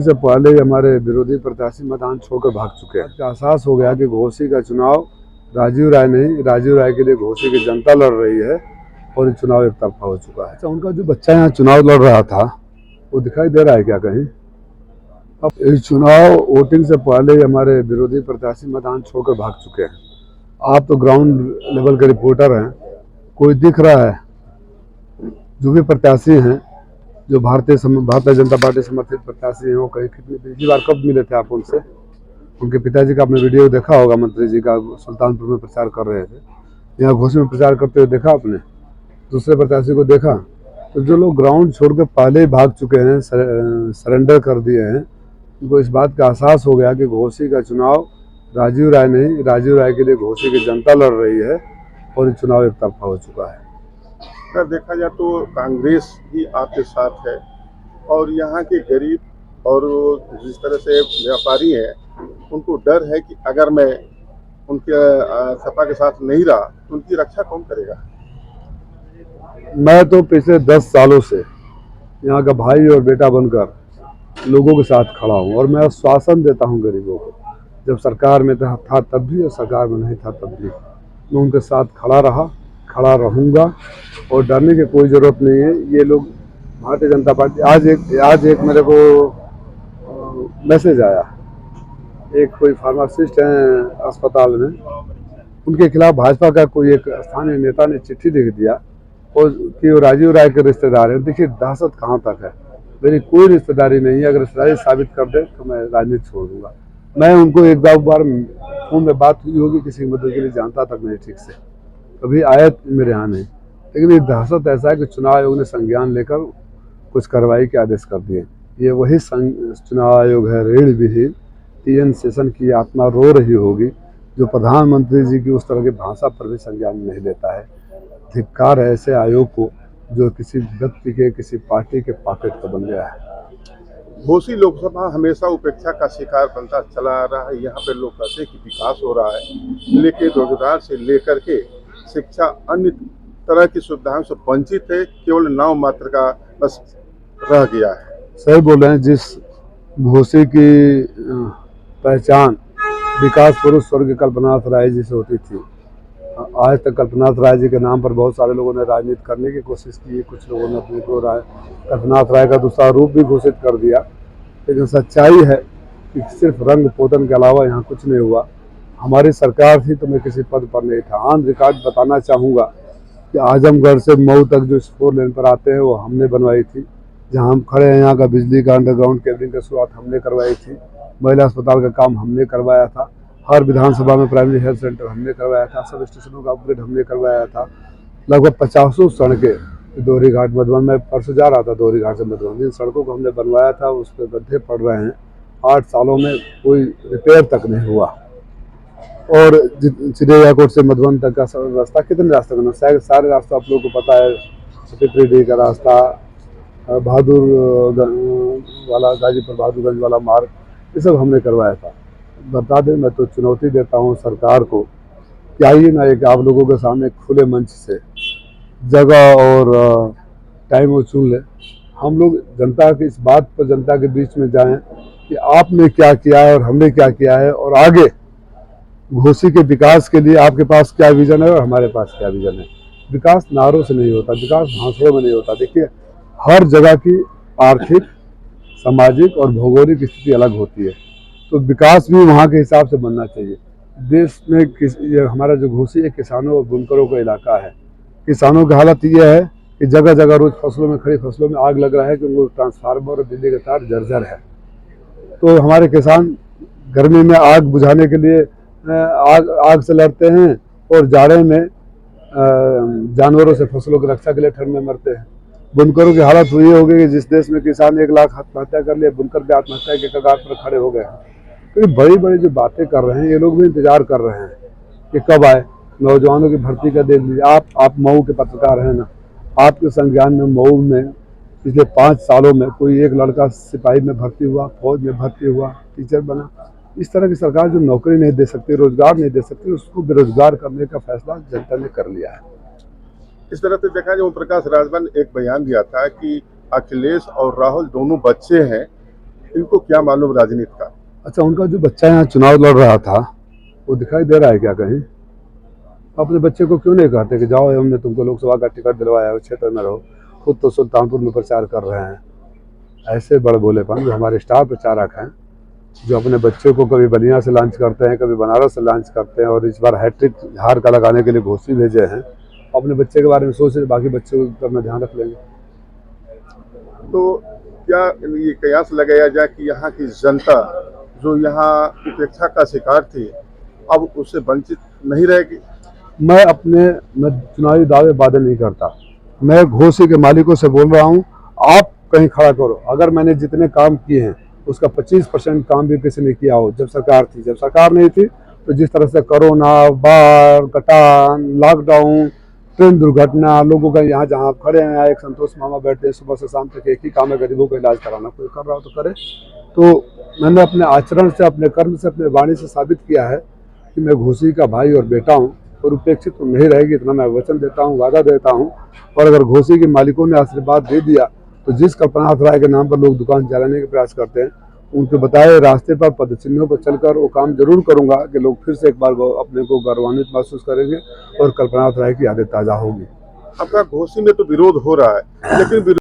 से पहले ही हमारे विरोधी प्रत्याशी मैदान छोड़कर भाग चुके हैं। एहसास हो गया कि घोसी का चुनाव राजीव राय नहीं, राजीव राय के लिए घोसी की जनता लड़ रही है और ये चुनाव एक तरफा हो चुका है। उनका जो बच्चा यहाँ चुनाव लड़ रहा था वो दिखाई दे रहा है क्या कहीं? अब इस चुनाव वोटिंग से पहले ही हमारे विरोधी प्रत्याशी मैदान छोड़कर भाग चुके हैं। आप तो ग्राउंड लेवल के रिपोर्टर हैं, कोई दिख रहा है? जो भी प्रत्याशी हैं, जो भारतीय जनता पार्टी समर्थित प्रत्याशी हैं, वो कहीं कितनी पिछली बार कब मिले थे आप उनसे? उनके पिताजी का आपने वीडियो देखा होगा, मंत्री जी का सुल्तानपुर में प्रचार कर रहे थे, यहाँ घोसी में प्रचार करते हुए देखा आपने? दूसरे प्रत्याशी को देखा? तो जो लोग ग्राउंड छोड़ के पहले ही भाग चुके हैं, सरेंडर कर दिए हैं, उनको इस बात का एहसास हो गया कि घोसी का चुनाव राजीव राय नहीं, राजीव राय के लिए घोसी की जनता लड़ रही है और ये चुनाव एक तरफा हो चुका है। अगर देखा जाए तो कांग्रेस ही आपके साथ है और यहाँ के गरीब और जिस तरह से व्यापारी हैं उनको डर है कि अगर मैं उनके सपा के साथ नहीं रहा तो उनकी रक्षा कौन करेगा। मैं तो पिछले 10 सालों से यहाँ का भाई और बेटा बनकर लोगों के साथ खड़ा हूँ और मैं आश्वासन देता हूँ गरीबों को। जब सरकार में था तब भी और सरकार में नहीं था तब भी मैं उनके साथ खड़ा रहा, खड़ा रहूँगा और डरने की कोई ज़रूरत नहीं है। ये लोग भारतीय जनता पार्टी आज एक मेरे को मैसेज आया, एक कोई फार्मासिस्ट हैं अस्पताल में, उनके खिलाफ भाजपा का कोई एक स्थानीय नेता ने चिट्ठी लिख दिया और कि वो राजीव राय के रिश्तेदार हैं। देखिए दहशत कहाँ तक है। मेरी कोई रिश्तेदारी नहीं है, अगर रिश्तेदारी साबित कर दे तो मैं राजनीति छोड़ दूंगा। मैं उनको एक दो बार फोन में बात हुई होगी, किसी मदद के लिए जानता तक नहीं ठीक से, कभी आए मेरे यहाँ नहीं। लेकिन ये दहशत ऐसा है कि चुनाव आयोग ने संज्ञान लेकर कुछ कार्रवाई के आदेश कर दिए। ये वही चुनाव आयोग है ऋण विहीन, TN सेशन की आत्मा रो रही होगी, जो प्रधानमंत्री जी की उस तरह की भाषा पर भी संज्ञान नहीं लेता है। धिक्कार है ऐसे आयोग को जो किसी व्यक्ति के, किसी पार्टी के पॉकेट का बन गया है। घोसी लोकसभा हमेशा उपेक्षा का शिकार बनता चला आ रहा है। यहाँ पे लोग कहते हैं कि विकास हो रहा है, लेकिन रोजगार से लेकर के शिक्षा अन्य तरह की सुविधाओं से वंचित है, केवल नाम मात्र का बस रह गया है। सही बोल रहे हैं। जिस घोसी की पहचान विकास पुरुष स्वर्गीय कल्पनाथ राय जी से होती थी, आज तक कल्पनाथ राय जी के नाम पर बहुत सारे लोगों ने राजनीति करने की कोशिश की। कुछ लोगों ने अपने को कल्पनाथ राय का दूसरा रूप भी घोषित कर दिया, लेकिन सच्चाई है कि सिर्फ रंग पोतन के अलावा यहाँ कुछ नहीं हुआ। हमारी सरकार थी तो मैं किसी पद पर नहीं था। ऑन रिकॉर्ड बताना चाहूँगा कि आजमगढ़ से मऊ तक जो 4 लेन पर आते हैं वो हमने बनवाई थी। जहाँ हम खड़े हैं यहाँ का बिजली का अंडरग्राउंड केबलिंग की शुरुआत हमने करवाई थी। महिला अस्पताल का काम हमने करवाया था। हर विधानसभा में प्राइमरी हेल्थ सेंटर हमने करवाया था। सब स्टेशनों का अपग्रेड हमने करवाया था। लगभग 50 सड़कें दोहरी घाट मधुबन में परसों जा रहा था, दोहरी घाट से मधुबन, जिन सड़कों को हमने बनवाया था उस पर गड्ढे पड़ रहे हैं। 8 सालों में कोई रिपेयर तक नहीं हुआ। और चिड़िया कोट से मधुबन तक का रास्ता, कितने रास्ते बना, सारे रास्ता आप लोगों को पता है। पिपरी का रास्ता, बहादुर वाला, गाजीपुर बहादुरगंज वाला मार्ग, ये सब हमने करवाया था। बता दें, मैं तो चुनौती देता हूँ सरकार को कि आइए ना, एक आप लोगों के सामने खुले मंच से जगह और टाइम वो चुन ले। हम लोग जनता की इस बात पर जनता के बीच में जाएं कि आपने क्या किया है और हमने क्या किया है, और आगे घोसी के विकास के लिए आपके पास क्या विजन है और हमारे पास क्या विजन है। विकास नारों से नहीं होता, विकास भाषणों में नहीं होता। देखिए हर जगह की आर्थिक, सामाजिक और भौगोलिक स्थिति अलग होती है, तो विकास भी वहाँ के हिसाब से बनना चाहिए। देश में ये हमारा जो घोसी है किसानों और बुनकरों का इलाका है। किसानों की हालत ये है कि जगह जगह रोज फसलों में, खड़ी फसलों में आग लग रहा है कि उनको ट्रांसफार्मर और बिजली के तार जर्जर है। तो हमारे किसान गर्मी में आग बुझाने के लिए आग से लड़ते हैं और जाड़े में जानवरों से फसलों की रक्षा के लिए ठंड में मरते हैं। बुनकरों की हालत हुई होगी कि जिस देश में किसान 1 लाख आत्महत्या कर लिए, बुनकर भी आत्महत्या के कगार पर खड़े हो गए हैं। तो ये बड़ी बड़ी जो बातें कर रहे हैं, ये लोग भी इंतजार कर रहे हैं कि कब आए। नौजवानों की भर्ती का देख लीजिए। आप मऊ के पत्रकार हैं ना, आपके संज्ञान में मऊ में पिछले 5 सालों में कोई एक लड़का सिपाही में भर्ती हुआ, फौज में भर्ती हुआ, टीचर बना? इस तरह की सरकार जो नौकरी नहीं दे सकती, रोजगार नहीं दे सकती, उसको बेरोजगार करने का फैसला जनता ने कर लिया है। इस तरह से देखा जाए, ओम प्रकाश राजभर ने एक बयान दिया था कि अखिलेश और राहुल दोनों बच्चे हैं इनको क्या मालूम राजनीति का। अच्छा, उनका जो बच्चा यहाँ चुनाव लड़ रहा था वो दिखाई दे रहा है क्या कहीं? अपने बच्चे को क्यों नहीं कहते कि जाओ, हमने तुमको लोकसभा का टिकट दिलवाया है, क्षेत्र में रहो। खुद तो सुल्तानपुर में प्रचार कर रहे हैं। ऐसे बड़े भोलेपन जो हमारे स्टार प्रचारक हैं, जो अपने बच्चे को कभी बलिया से लॉन्च करते हैं, कभी बनारस से लॉन्च करते हैं, और इस बार हैट्रिक हार का लगाने के लिए घोषी भेजे हैं। अपने बच्चे के बारे में सोच रहे, बाकी बच्चे को अपना ध्यान रख लेंगे। तो क्या ये कयास लगाया जाए कि यहाँ की जनता जो यहाँ उपेक्षा का शिकार थी अब उससे वंचित नहीं रहेगी? मैं चुनावी दावे वादे नहीं करता। मैं घोसी के मालिकों से बोल रहा हूँ, आप कहीं खड़ा करो। अगर मैंने जितने काम किए हैं उसका 25% काम भी किसी ने किया हो, जब सरकार थी। जब सरकार नहीं थी तो जिस तरह से कोरोना, बाढ़, कटान, लॉकडाउन, ट्रेन दुर्घटना, लोगों का यहाँ जहाँ आप खड़े हैं, एक संतोष मामा बैठे हैं, सुबह से शाम तक एक ही काम है, गरीबों का इलाज कराना। कोई कर रहा हो तो करे। तो मैंने अपने आचरण से, अपने कर्म से, अपने वाणी से साबित किया है कि मैं घोसी का भाई और बेटा हूँ, और उपेक्षित तो नहीं रहेगी, इतना मैं वचन देता हूँ, वादा देता हूँ। और अगर घोसी के मालिकों ने आशीर्वाद दे दिया तो जिस कल्पनाथ राय के नाम पर लोग दुकान चलाने के प्रयास करते हैं, उनके बताए रास्ते पर पदचिन्हों पर चलकर वो काम जरूर करूंगा कि लोग फिर से एक बार अपने को गौरवान्वित महसूस करेंगे और कल्पनाथ राय की यादें ताज़ा होगी। आपका घोसी में तो विरोध हो रहा है, लेकिन